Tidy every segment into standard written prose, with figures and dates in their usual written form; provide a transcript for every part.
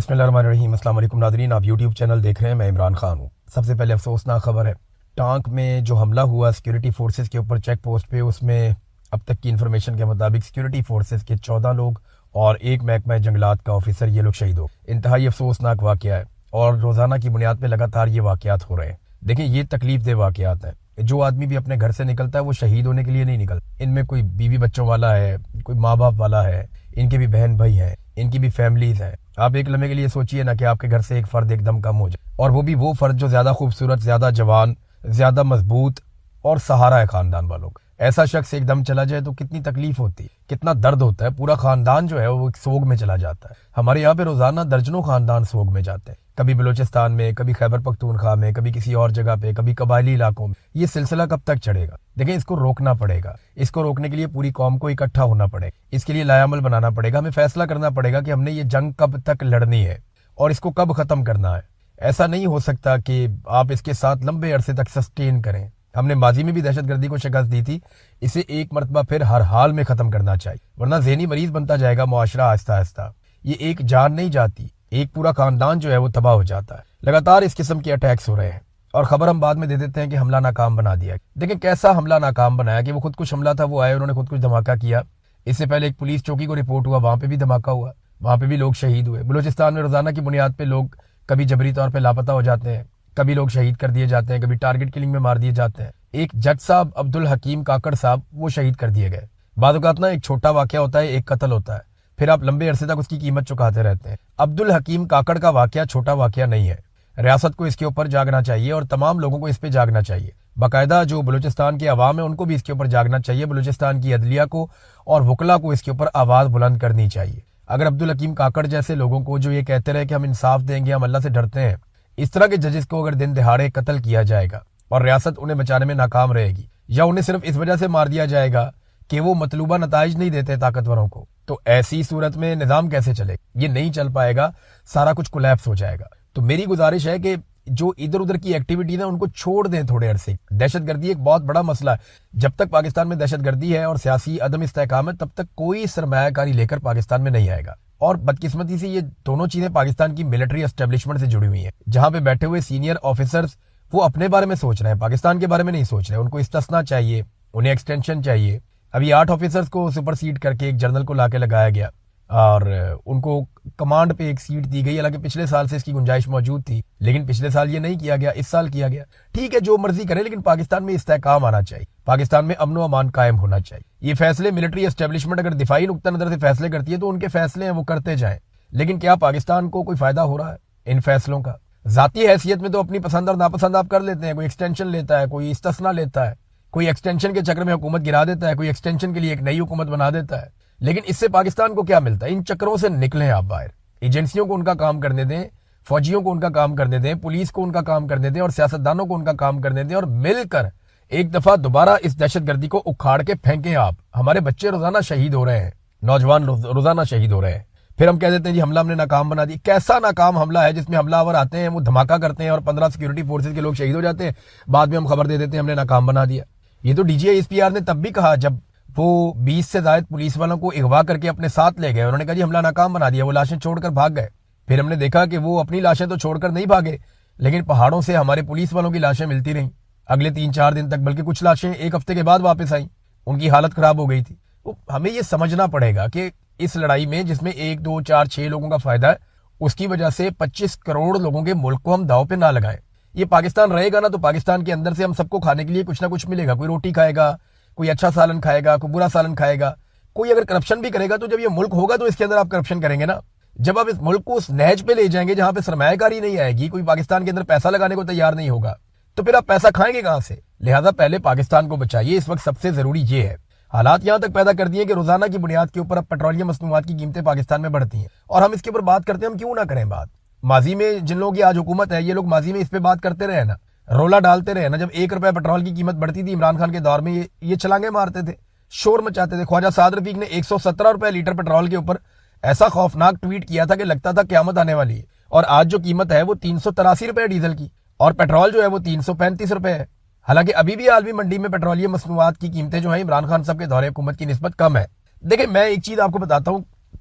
بسم اللہ الرحمن الرحیم۔ السلام علیکم ناظرین، آپ یوٹیوب چینل دیکھ رہے ہیں، میں عمران خان ہوں۔ سب سے پہلے افسوسناک خبر ہے، ٹانک میں جو حملہ ہوا سیکیورٹی فورسز کے اوپر چیک پوسٹ پہ، اس میں اب تک کی انفارمیشن کے مطابق سیکیورٹی فورسز کے 14 لوگ اور ایک محکمہ جنگلات کا آفیسر، یہ لوگ شہید ہو۔ انتہائی افسوسناک واقعہ ہے اور روزانہ کی بنیاد پہ لگاتار یہ واقعات ہو رہے ہیں۔ دیکھیں، یہ تکلیف دہ واقعات ہیں۔ جو آدمی بھی اپنے گھر سے نکلتا ہے وہ شہید ہونے کے لیے نہیں نکلتا۔ ان میں کوئی بیوی بچوں والا ہے، کوئی ماں باپ والا ہے، ان کے بھی بہن بھائی ہیں، ان کی بھی فیملیز ہیں۔ آپ ایک لمحے کے لیے سوچئے نا کہ آپ کے گھر سے ایک فرد ایک دم کم ہو جائے، اور وہ بھی وہ فرد جو زیادہ خوبصورت، زیادہ جوان، زیادہ مضبوط اور سہارا ہے خاندان والوں کا۔ ایسا شخص ایک دم چلا جائے تو کتنی تکلیف ہوتی ہے، کتنا درد ہوتا ہے۔ پورا خاندان جو ہے وہ ایک سوگ میں چلا جاتا ہے۔ ہمارے یہاں پہ روزانہ درجنوں خاندان سوگ میں جاتے ہیں، کبھی بلوچستان میں، کبھی خیبر پختونخوا میں، کبھی کسی اور جگہ پہ، کبھی قبائلی علاقوں میں۔ یہ سلسلہ کب تک چڑھے گا؟ دیکھیں، اس کو روکنا پڑے گا۔ اس کو روکنے کے لیے پوری قوم کو اکٹھا ہونا پڑے گا۔ اس کے لیے لائے عمل بنانا پڑے گا۔ ہمیں فیصلہ کرنا پڑے گا کہ ہم نے یہ جنگ کب تک لڑنی ہے اور اس کو کب ختم کرنا ہے۔ ایسا نہیں ہو سکتا کہ آپ اس کے ساتھ لمبے عرصے تک سسٹین کریں۔ ہم نے ماضی میں بھی دہشت گردی کو شکست دی تھی، اسے ایک مرتبہ پھر ہر حال میں ختم کرنا چاہیے، ورنہ ذہنی مریض بنتا جائے گا معاشرہ آہستہ آہستہ۔ یہ ایک جان نہیں جاتی، ایک پورا خاندان جو ہے وہ تباہ ہو جاتا ہے۔ لگاتار اس قسم کے اٹیکس ہو رہے ہیں اور خبر ہم بعد میں دے دیتے ہیں کہ حملہ ناکام بنا دیا۔ دیکھیں کیسا حملہ ناکام بنایا کہ وہ خود کش حملہ تھا، وہ آئے، انہوں نے خود کچھ دھماکہ کیا۔ اس سے پہلے ایک پولیس چوکی کو رپورٹ ہوا، وہاں پہ بھی دھماکہ ہوا، وہاں پہ بھی لوگ شہید ہوئے۔ بلوچستان میں روزانہ کی بنیاد پہ لوگ کبھی جبری طور پہ لاپتہ ہو جاتے ہیں، کبھی لوگ شہید کر دیے جاتے ہیں، کبھی ٹارگٹ کلنگ میں مار دیے جاتے ہیں۔ ایک جج صاحب عبدالحکیم کاکڑ صاحب، وہ شہید کر دیے گئے۔ بعض اوقات نا ایک چھوٹا واقعہ ہوتا ہے، ایک قتل ہوتا ہے، پھر آپ لمبے عرصے تک اس کی قیمت چکاتے رہتے ہیں۔ عبدالحکیم کاکڑ کا واقعہ چھوٹا واقعہ نہیں ہے۔ ریاست کو اس کے اوپر جاگنا چاہیے اور تمام لوگوں کو اس پہ جاگنا چاہیے۔ باقاعدہ جو بلوچستان کے عوام ہیں ان کو بھی اس کے اوپر جاگنا چاہیے۔ بلوچستان کی عدلیہ کو اور وکلا کو اس کے اوپر آواز بلند کرنی چاہیے۔ اگر عبدالحکیم کاکڑ جیسے لوگوں کو جو یہ کہتے رہے کہ ہم انصاف دیں گے، ہم اللہ سے ڈرتے ہیں، اس طرح کے ججز کو اگر دن دہاڑے قتل کیا جائے گا اور ریاست انہیں بچانے میں ناکام رہے گی، یا انہیں صرف اس وجہ سے مار دیا جائے گا کہ وہ مطلوبہ نتائج نہیں دیتے طاقتوروں کو، تو ایسی صورت میں نظام کیسے چلے گا؟ یہ نہیں چل پائے گا، سارا کچھ کولیپس ہو جائے گا۔ تو میری گزارش ہے کہ جو ادھر ادھر کی ایکٹیویٹیز ہیں ان کو چھوڑ دیں تھوڑے عرصے۔ دہشت گردی ایک بہت بڑا مسئلہ ہے۔ جب تک پاکستان میں دہشت گردی ہے اور سیاسی عدم استحکام ہے، تب تک کوئی سرمایہ کاری لے کر پاکستان میں نہیں آئے گا۔ اور بدقسمتی سے یہ دونوں چیزیں پاکستان کی ملٹری اسٹیبلشمنٹ سے جڑی ہوئی ہیں، جہاں پہ بیٹھے ہوئے سینئر آفیسرز وہ اپنے بارے میں سوچ رہے ہیں، پاکستان کے بارے میں نہیں سوچ رہے۔ ان کو استثنا چاہیے، انہیں ایکسٹینشن چاہیے۔ ابھی 8 آفیسرز کو سپر سیڈ کر کے ایک جنرل کو لا کے لگایا گیا اور ان کو کمانڈ پہ ایک سیٹ دی گئی، حالانکہ پچھلے سال سے اس کی گنجائش موجود تھی، لیکن پچھلے سال یہ نہیں کیا گیا، اس سال کیا گیا۔ ٹھیک ہے، جو مرضی کریں، لیکن پاکستان میں استحکام آنا چاہیے، پاکستان میں امن و امان قائم ہونا چاہیے۔ یہ فیصلے ملٹری اسٹیبلشمنٹ اگر دفاعی نقطہ نظر سے فیصلے کرتی ہے تو ان کے فیصلے ہیں، وہ کرتے جائیں، لیکن کیا پاکستان کو کوئی فائدہ ہو رہا ہے ان فیصلوں کا؟ ذاتی حیثیت میں تو اپنی پسند اور ناپسند آپ کر لیتے ہیں، کوئی ایکسٹینشن لیتا ہے، کوئی استثنا لیتا ہے، کوئی ایکسٹینشن کے چکر میں حکومت گرا دیتا ہے، کوئی ایکسٹینشن کے لیے ایک نئی حکومت بنا دیتا ہے، لیکن اس سے پاکستان کو کیا ملتا ہے؟ ان چکروں سے نکلیں آپ باہر، ایجنسیوں کو ان کا کام کرنے دیں، فوجیوں کو ان کا کام کرنے دیں، پولیس کو ان کا کام کرنے دیں اور سیاستدانوں کو ان کا کام کرنے دیں، اور مل کر ایک دفعہ دوبارہ اس دہشت گردی کو اکھاڑ کے پھینکیں آپ۔ ہمارے بچے روزانہ شہید ہو رہے ہیں، نوجوان روزانہ شہید ہو رہے ہیں، پھر ہم کہہ دیتے ہیں جی حملہ ہم نے ناکام بنا دی۔ کیسا ناکام حملہ ہے جس میں حملہ آور آتے ہیں، وہ دھماکہ کرتے ہیں اور 15 سیکیورٹی فورسز کے لوگ شہید ہو جاتے ہیں، بعد میں ہم خبر دے دیتے ہیں ہم نے ناکام بنا دیا۔ یہ تو D G S P R نے تب بھی کہا جب وہ 20 سے زائد پولیس والوں کو اغوا کر کے اپنے ساتھ لے گئے، انہوں نے کہا جی حملہ ناکام بنا دیا، وہ لاشیں چھوڑ کر بھاگ گئے۔ پھر ہم نے دیکھا کہ وہ اپنی لاشیں تو چھوڑ کر نہیں بھاگے، لیکن پہاڑوں سے ہمارے پولیس والوں کی لاشیں ملتی رہیں اگلے 3-4 دن تک، بلکہ کچھ لاشیں ایک ہفتے کے بعد واپس آئیں، ان کی حالت خراب ہو گئی تھی۔ تو ہمیں یہ سمجھنا پڑے گا کہ اس لڑائی میں جس میں 1 2 4 6 لوگوں کا فائدہ ہے، اس کی وجہ سے 25 کروڑ لوگوں کے ملک کو ہم داؤ پہ نہ لگائیں۔ یہ پاکستان رہے گا نا تو پاکستان کے اندر سے ہم سب کو کھانے کے لیے کچھ نہ کچھ ملے گا، کوئی روٹی کھائے گا، کوئی اچھا سالن کھائے گا، کوئی برا سالن کھائے گا، کوئی اگر کرپشن بھی کرے گا تو جب یہ ملک ہوگا تو اس کے اندر آپ کرپشن کریں گے نا۔ جب آپ اس ملک کو اس نہج پہ لے جائیں گے جہاں پہ سرمایہ کاری نہیں آئے گی، کوئی پاکستان کے اندر پیسہ لگانے کو تیار نہیں ہوگا، تو پھر آپ پیسہ کھائیں گے کہاں سے؟ لہٰذا پہلے پاکستان کو بچائیے، اس وقت سب سے ضروری یہ ہے۔ حالات یہاں تک پیدا کر دیے کہ روزانہ کی بنیاد کے اوپر اب پیٹرولیم مصنوعات کی قیمتیں پاکستان میں بڑھتی ہیں، اور ہم اس کے اوپر بات کرتے ہیں، ہم کیوں نہ کریں بات؟ ماضی میں جن لوگوں کی آج حکومت ہے، یہ لوگ ماضی میں اس پہ بات کرتے رہے نا، رولا ڈالتے رہے نا۔ جب 1 روپے پیٹرول کی قیمت بڑھتی تھی عمران خان کے دور میں، یہ چھلانگیں مارتے تھے، شور مچاتے تھے۔ خواجہ سعد رفیق نے 117 روپے لیٹر پیٹرول کے اوپر ایسا خوفناک ٹویٹ کیا تھا کہ لگتا تھا قیامت آنے والی ہے، اور آج جو قیمت ہے وہ 383 روپے ڈیزل کی، اور پیٹرول جو ہے وہ 335 روپے ہے۔ حالانکہ ابھی بھی عالمی منڈی میں پیٹرولیم مصنوعات کی قیمتیں جو ہیں عمران خان صاحب کے دور حکومت کی نسبت کم ہے۔ دیکھیں، میں ایک چیز آپ کو بتاتا ہوں،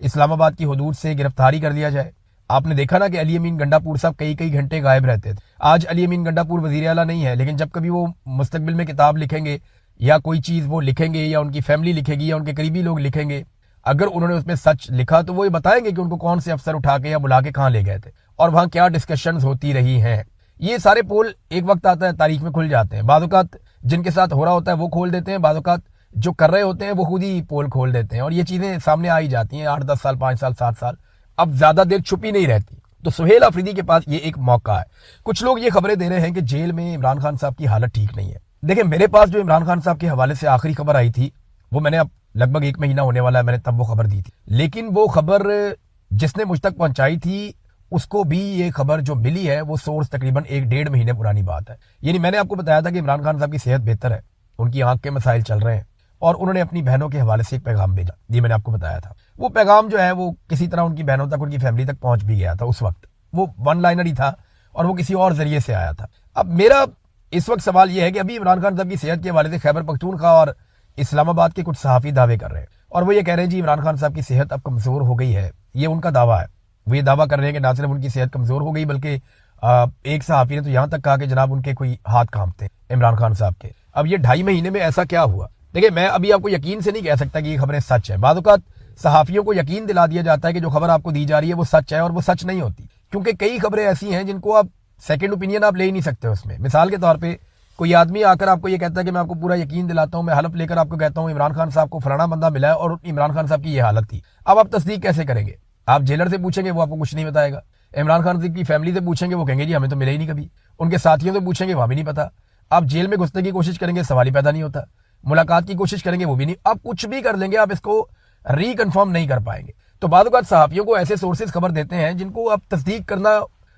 اسلام آباد کی حدود سے گرفتاری کر لیا جائے. آپ نے دیکھا نا کہ علی امین گنڈا پور صاحب کئی گھنٹے غائب رہتے تھے. آج علی امین گنڈا پور وزیر اعلیٰ نہیں ہے، لیکن جب کبھی وہ مستقبل میں کتاب لکھیں گے یا کوئی چیز وہ لکھیں گے یا ان کی فیملی لکھے گی یا ان کے قریبی لوگ لکھیں گے، اگر انہوں نے اس میں سچ لکھا تو وہ یہ بتائیں گے کہ ان کو کون سے افسر اٹھا کے یا بلا کے کہاں لے گئے تھے اور وہاں کیا ڈسکشنز ہوتی رہی ہیں. یہ سارے پول ایک وقت آتا ہے تاریخ میں کھل جاتے ہیں. بعض اوقات جن کے ساتھ ہو رہا ہوتا ہے وہ کھول دیتے ہیں، بعض اوقات جو کر رہے ہوتے ہیں وہ خود ہی پول کھول دیتے ہیں، اور یہ چیزیں سامنے آ ہی جاتی ہیں 8-10 سال 5 سال 7 سال، اب زیادہ دیر چھپی نہیں رہتی. تو سہیل آفریدی کے پاس یہ ایک موقع ہے. کچھ لوگ یہ خبریں دے رہے ہیں کہ جیل میں عمران خان صاحب کی حالت ٹھیک نہیں ہے. دیکھیں میرے پاس جو عمران خان صاحب کے حوالے سے آخری خبر آئی تھی وہ میں نے اب لگ بھگ 1 مہینہ ہونے والا ہے، میں نے تب وہ خبر دی تھی، لیکن وہ خبر جس نے مجھ تک پہنچائی تھی اس کو بھی یہ خبر جو ملی ہے وہ سورس تقریباً 1-1.5 مہینے پرانی بات ہے. یعنی میں نے آپ کو بتایا تھا کہ عمران خان صاحب کی صحت بہتر ہے، ان کی آنکھ کے مسائل چل رہے ہیں، اور انہوں نے اپنی بہنوں کے حوالے سے ایک پیغام بھیجا. یہ میں نے آپ کو بتایا تھا. وہ پیغام جو ہے وہ کسی طرح ان کی بہنوں تک، ان کی فیملی تک پہنچ بھی گیا تھا. اس وقت وہ 1 لائنر ہی تھا اور وہ کسی اور ذریعے سے آیا تھا. اب میرا اس وقت سوال یہ ہے کہ ابھی عمران خان صاحب کی صحت کے حوالے سے خیبر پختونخوا اور اسلام آباد کے کچھ صحافی دعوے کر رہے ہیں، اور وہ یہ کہہ رہے ہیں جی عمران خان صاحب کی صحت اب کمزور ہو گئی ہے. یہ ان کا دعویٰ ہے. وہ یہ دعویٰ کر رہے ہیں کہ نہ صرف ان کی صحت کمزور ہو گئی بلکہ ایک صحافی نے تو یہاں تک کہا کہ جناب ان کے کوئی ہاتھ کانپتے ہیں عمران خان صاحب کے. اب یہ 2.5 مہینے میں ایسا کیا ہوا؟ دیکھیں میں ابھی آپ کو یقین سے نہیں کہہ سکتا کہ یہ خبریں سچ ہیں. بعض اوقات صحافیوں کو یقین دلا دیا جاتا ہے کہ جو خبر آپ کو دی جا رہی ہے وہ سچ ہے، اور وہ سچ نہیں ہوتی، کیونکہ کئی خبریں ایسی ہیں جن کو آپ سیکنڈ اوپینین آپ لے ہی نہیں سکتے اس میں. مثال کے طور پہ کوئی آدمی آ کر آپ کو یہ کہتا ہے کہ میں آپ کو پورا یقین دلاتا ہوں، میں حلف لے کر آپ کو کہتا ہوں عمران خان صاحب کو فلانا بندہ ملا ہے اور عمران خان صاحب کی یہ حالت تھی. اب آپ تصدیق کیسے کریں گے؟ آپ جیلر سے پوچھیں گے وہ آپ کو کچھ نہیں بتائے گا. عمران خان صاحب کی فیملی سے پوچھیں گے وہ کہیں گے جی ہمیں تو ملے ہی نہیں کبھی. ان کے ساتھیوں سے پوچھیں گے وہاں بھی نہیں پتا. آپ جیل میں گھسنے کی کوشش کریں گے سوال ہی پیدا نہیں ہوتا. ملاقات کی کوشش کریں گے وہ بھی نہیں. آپ کچھ بھی کر لیں گے آپ اس کو ری کنفرم نہیں کر پائیں گے. تو بعض اوقات صحافیوں کو ایسے سورسز خبر دیتے ہیں جن کو اب تصدیق کرنا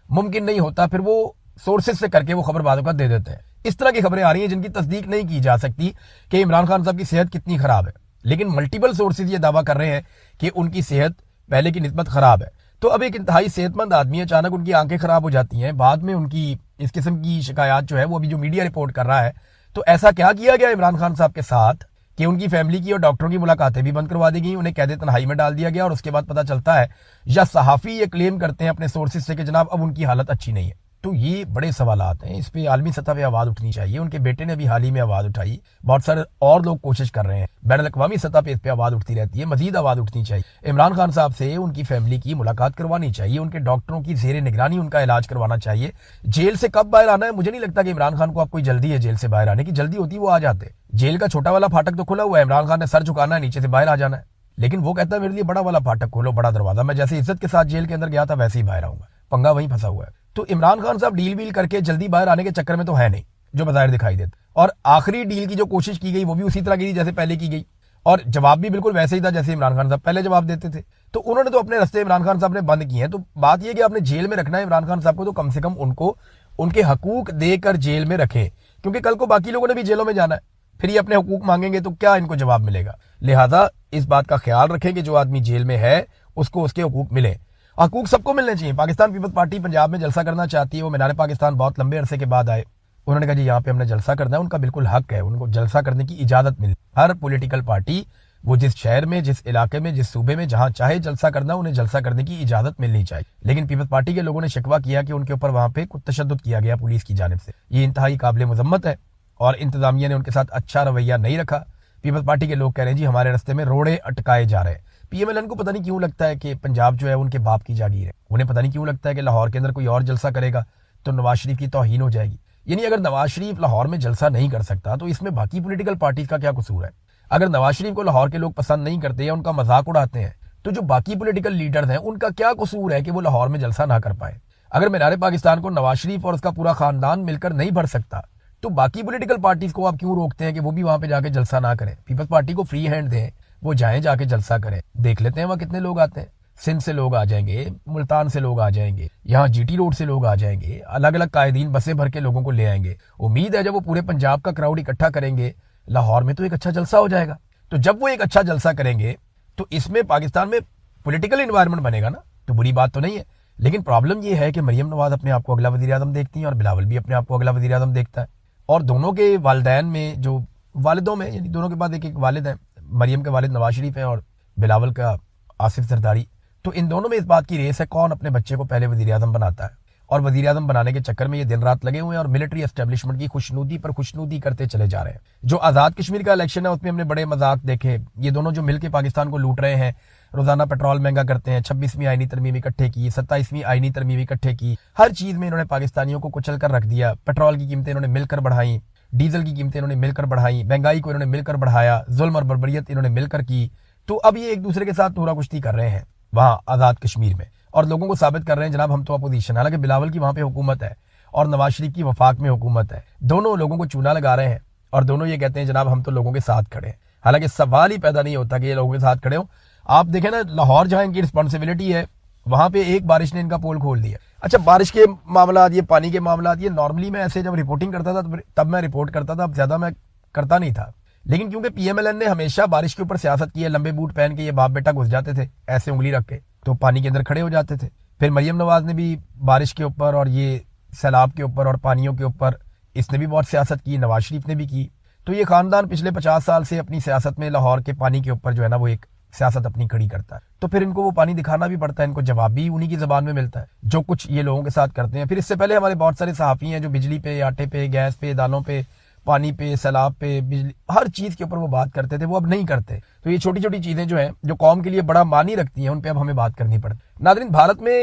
ممکن نہیں ہوتا، پھر وہ سورسز سے کر کے وہ خبر بعض اوقات دے دیتے ہیں. اس طرح کی خبریں آ رہی ہیں جن کی تصدیق نہیں کی جا سکتی کہ عمران خان صاحب کی صحت کتنی خراب ہے، لیکن ملٹیپل سورسز یہ دعویٰ کر رہے ہیں کہ ان کی صحت پہلے کی نسبت خراب ہے. تو اب ایک انتہائی صحت مند آدمی اچانک ان کی آنکھیں خراب ہو جاتی ہیں، بعد میں ان کی اس قسم کی شکایات جو ہے وہ ابھی جو میڈیا رپورٹ کر رہا ہے. تو ایسا کیا کیا گیا عمران خان صاحب کے ساتھ کہ ان کی فیملی کی اور ڈاکٹروں کی ملاقاتیں بھی بند کروا دی گئیں، انہیں قید تنہائی میں ڈال دیا گیا، اور اس کے بعد پتہ چلتا ہے یا صحافی یہ کلیم کرتے ہیں اپنے سورسز سے کہ جناب اب ان کی حالت اچھی نہیں ہے. تو یہ بڑے سوالات ہیں، اس پہ عالمی سطح پہ آواز اٹھنی چاہیے. ان کے بیٹے نے بھی حال ہی میں آواز اٹھائی، بہت سارے اور لوگ کوشش کر رہے ہیں، بین الاقوامی سطح پہ اس پہ آواز اٹھتی رہتی ہے. مزید آواز اٹھنی چاہیے. عمران خان صاحب سے ان کی فیملی کی ملاقات کروانی چاہیے، ان کے ڈاکٹروں کی زیر نگرانی ان کا علاج کروانا چاہیے. جیل سے کب باہر آنا ہے مجھے نہیں لگتا کہ عمران خان کو اب کوئی جلدی ہے جیل سے باہر آنے کی. جلدی ہوتی وہ آ جاتے. جیل کا چھوٹا والا پھاٹک تو کھلا ہوا ہے، عمران خان نے سر جھکانا ہے، نیچے سے باہر آ جانا ہے. لیکن وہ کہتا ہے میرے لیے بڑا والا پھاٹک کھولو، بڑا دروازہ. میں جیسے عزت کے ساتھ جیل کے اندر گیا تھا ویسے ہی باہر آؤں گا، پنگا وہیں پھنسا ہوا ہے. تو عمران خان صاحب ڈیل ویل کر کے جلدی باہر آنے کے چکر میں تو ہے نہیں جو بظاہر دکھائی دیتا. اور آخری ڈیل کی جو کوشش کی گئی وہ بھی اسی طرح کی جیسے پہلے کی گئی، اور جواب بھی بالکل ویسے ہی تھا جیسے عمران خان صاحب پہلے جواب دیتے تھے. تو انہوں نے تو اپنے رستے عمران خان صاحب نے بند کیے ہیں. تو بات یہ کہ آپ نے جیل میں رکھنا ہے عمران خان صاحب کو تو کم سے کم ان کو ان کے حقوق دے کر جیل میں رکھیں، کیونکہ کل کو باقی لوگوں نے بھی جیلوں میں جانا ہے، پھر یہ اپنے حقوق مانگیں گے تو کیا ان کو جواب ملے گا. لہٰذا اس بات کا خیال رکھیں کہ جو آدمی جیل میں ہے اس کو اس کے حقوق ملیں. حقوق سب کو ملنے چاہیے. پاکستان پیپلز پارٹی پنجاب میں جلسہ کرنا چاہتی ہے. وہ مینار پاکستان بہت لمبے عرصے کے بعد آئے، انہوں نے کہا جی یہاں پہ ہم نے جلسہ کرنا ہے. ان کا بالکل حق ہے، ان کو جلسہ کرنے کی اجازت ملی. ہر پولیٹیکل پارٹی وہ جس شہر میں، جس علاقے میں، جس صوبے میں جہاں چاہے جلسہ کرنا، انہیں جلسہ کرنے کی اجازت ملنی چاہیے. لیکن پیپلز پارٹی کے لوگوں نے شکوہ کیا کہ ان کے اوپر وہاں پہ کچھ تشدد کیا گیا پولیس کی جانب سے. یہ انتہائی قابل مذمت ہے اور انتظامیہ نے ان کے ساتھ اچھا رویہ نہیں رکھا. پیپلز پارٹی کے لوگ کہہ رہے ہیں جی ہمارے رستے میں روڑے اٹکائے جا رہے ہیں. پی ایم ایل این کو پتہ نہیں کیوں لگتا ہے کہ پنجاب جو ہے ان کے باپ کی جاگیر ہے. انہیں پتہ نہیں کیوں لگتا ہے کہ لاہور کے اندر کوئی اور جلسہ کرے گا تو نواز شریف کی توہین ہو جائے گی. یعنی اگر نواز شریف لاہور میں جلسہ نہیں کر سکتا تو اس میں باقی پولیٹیکل پارٹیز کا کیا قصور ہے؟ اگر نواز شریف کو لاہور کے لوگ پسند نہیں کرتے یا ان کا مذاق اڑاتے ہیں تو جو باقی پولیٹیکل لیڈرز ہیں ان کا کیا قصور ہے کہ وہ لاہور میں جلسہ نہ کر پائے؟ اگر مینار پاکستان کو نواز شریف اور اس کا پورا خاندان مل کر نہیں بھر سکتا تو باقی پولیٹیکل پارٹیز کو آپ کیوں روکتے ہیں کہ وہ بھی وہاں پہ جا کے جلسہ نہ کریں؟ پیپلز پارٹی کو فری ہینڈ دیں، وہ جائیں جا کے جلسہ کریں. دیکھ لیتے ہیں وہاں کتنے لوگ آتے ہیں. سندھ سے لوگ آ جائیں گے، ملتان سے لوگ آ جائیں گے، یہاں جی ٹی روڈ سے لوگ آ جائیں گے، الگ الگ قائدین بسیں بھر کے لوگوں کو لے آئیں گے. امید ہے جب وہ پورے پنجاب کا کراؤڈ اکٹھا کریں گے لاہور میں تو ایک اچھا جلسہ ہو جائے گا. تو جب وہ ایک اچھا جلسہ کریں گے تو اس میں پاکستان میں پولیٹیکل انوائرمنٹ بنے گا نا، تو بری بات تو نہیں ہے. لیکن پرابلم یہ ہے کہ مریم نواز اپنے آپ کو اگلا وزیر اعظم دیکھتی ہیں اور بلاول بھی اپنے آپ کو اگلا وزیر اعظم دیکھتا ہے. اور دونوں کے والدین میں جو والدوں میں یعنی دونوں کے بعد ایک ایک والد ہیں، مریم کے والد نواز شریف ہیں اور بلاول کا آصف زرداری. تو ان دونوں میں اس بات کی ریس ہے کون اپنے بچے کو پہلے وزیر اعظم بناتا ہے, اور وزیر اعظم بنانے کے چکر میں یہ دن رات لگے ہوئے ہیں اور ملٹری اسٹیبلشمنٹ کی خوشنودی پر خوشنودی کرتے چلے جا رہے ہیں. جو آزاد کشمیر کا الیکشن ہے اس میں ہم نے بڑے مذاق دیکھے, یہ دونوں جو مل کے پاکستان کو لوٹ رہے ہیں, روزانہ پیٹرول مہنگا کرتے ہیں, 26ویں آئینی ترمیم اکٹھے کی, 27ویں آئینی ترمیم اکٹھے کی, ہر چیز میں انہوں نے پاکستانیوں کو کچل کر رکھ دیا. پیٹرول کی قیمتیں انہوں نے مل کر بڑھائیں, ڈیزل کی قیمتیں انہوں نے مل کر بڑھائیں, مہنگائی کو انہوں نے مل کر بڑھایا, ظلم اور بربریت انہوں نے مل کر کی. تو اب یہ ایک دوسرے کے ساتھ نورا کشتی کر رہے ہیں وہاں آزاد کشمیر میں, اور لوگوں کو ثابت کر رہے ہیں جناب ہم تو اپوزیشن. حالانکہ بلاول کی وہاں پہ حکومت ہے اور نواز شریف کی وفاق میں حکومت ہے, دونوں لوگوں کو چونا لگا رہے ہیں اور دونوں یہ کہتے ہیں جناب ہم تو لوگوں کے ساتھ کھڑے ہیں. حالانکہ سوال ہی پیدا نہیں ہوتا کہ یہ لوگوں کے ساتھ کھڑے ہوں. آپ دیکھیں نا, لاہور جہاں ان کی رسپانسبلٹی ہے وہاں پہ ایک بارش نے ان کا پول کھول دیا. اچھا, بارش کے معاملات, یہ پانی کے معاملات, یہ نارملی میں ایسے جب رپورٹنگ کرتا تھا تب میں رپورٹ کرتا تھا, اب زیادہ میں کرتا نہیں تھا. لیکن کیونکہ پی ایم ایل این نے ہمیشہ بارش کے اوپر سیاست کی ہے, لمبے بوٹ پہن کے یہ باپ بیٹا گھس جاتے تھے ایسے انگلی رکھ کے, تو پانی کے اندر کھڑے ہو جاتے تھے. پھر مریم نواز نے بھی بارش کے اوپر اور یہ سیلاب کے اوپر اور پانیوں کے اوپر اس نے بھی بہت سیاست کی, نواز شریف نے بھی کی. تو یہ خاندان پچھلے 50 سال سے اپنی سیاست میں لاہور کے پانی کے اوپر جو ہے نا وہ ایک سیاست اپنی کھڑی کرتا ہے. تو پھر ان کو وہ پانی دکھانا بھی پڑتا ہے, ان کو جواب بھی انہی کی زبان میں ملتا ہے جو کچھ یہ لوگوں کے ساتھ کرتے ہیں. پھر اس سے پہلے ہمارے بہت سارے صحافی ہیں جو بجلی پہ, آٹے پہ, گیس پہ, دالوں پہ, پانی پہ, سیلاب پہ, بجلی, ہر چیز کے اوپر وہ بات کرتے تھے, وہ اب نہیں کرتے. تو یہ چھوٹی چھوٹی چیزیں جو ہیں جو قوم کے لیے بڑا معنی رکھتی ہیں ان پہ اب ہمیں بات کرنی پڑتی. ناظرین, بھارت میں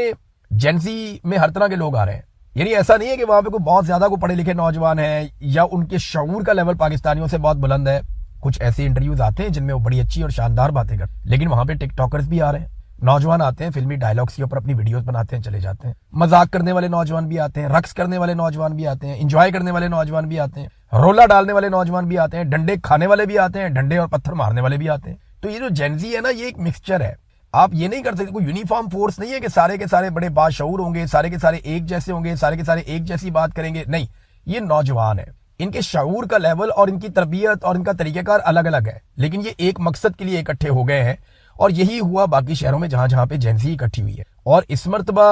جینزی میں ہر طرح کے لوگ آ رہے ہیں. یعنی ایسا نہیں ہے کہ وہاں پہ کوئی بہت زیادہ کو پڑھے لکھے نوجوان ہیں یا ان کے شعور کا لیول پاکستانیوں سے بہت بلند ہے. کچھ ایسے انٹرویوز آتے ہیں جن میں وہ بڑی اچھی اور شاندار باتیں کرتے ہیں, لیکن وہاں پہ ٹک ٹاکرز بھی آ رہے ہیں. نوجوان آتے ہیں, فلمی ڈائلاگس کے اوپر اپنی ویڈیوز بناتے ہیں, چلے جاتے ہیں. مذاق کرنے والے نوجوان بھی آتے ہیں, رقص کرنے والے نوجوان بھی آتے ہیں, انجوائے کرنے والے نوجوان بھی آتے ہیں, رولا ڈالنے والے نوجوان بھی آتے ہیں, ڈنڈے کھانے والے بھی آتے ہیں, ڈنڈے اور پتھر مارنے والے بھی آتے ہیں. تو یہ جو جینزی ہے نا, یہ ایک مکسچر ہے. آپ یہ نہیں کر سکتے, کوئی یونیفارم فورس نہیں ہے کہ سارے کے سارے بڑے باشعور ہوں گے, سارے کے سارے ایک جیسے ہوں گے, سارے کے سارے ایک جیسی بات کریں گے. نہیں, یہ نوجوان ہے, ان کے شعور کا لیول اور ان کی تربیت اور ان کا طریقہ کار الگ الگ ہے, لیکن یہ ایک مقصد کے لیے اکٹھے ہو گئے ہیں. اور یہی ہوا باقی شہروں میں جہاں جہاں پہ جینزی اکٹھی ہوئی ہے. اور اس مرتبہ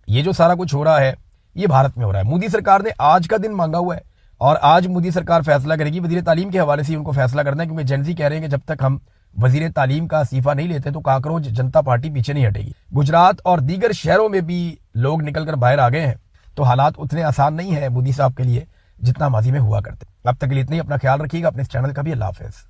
یہ جو سارا کچھ ہو رہا ہے یہ بھارت میں ہو رہا ہے. مودی سرکار نے آج کا دن مانگا ہوا ہے اور آج مودی سرکار فیصلہ کرے گی. وزیر تعلیم کے حوالے سے ان کو فیصلہ کرنا ہے, کیونکہ جینزی کہہ رہے ہیں کہ جب تک ہم وزیر تعلیم کا استعفی نہیں لیتے تو کاکروچ جنتا پارٹی پیچھے نہیں ہٹے گی. گجرات اور دیگر شہروں میں بھی لوگ نکل کر باہر آ گئے ہیں. تو حالات اتنے آسان نہیں ہیں مودی صاحب کے لیے جتنا ماضی میں ہوا کرتے. اب تک کے لیے اتنا ہی. اپنا خیال رکھیے گا, اپنے اس چینل کا بھی. اللہ حافظ.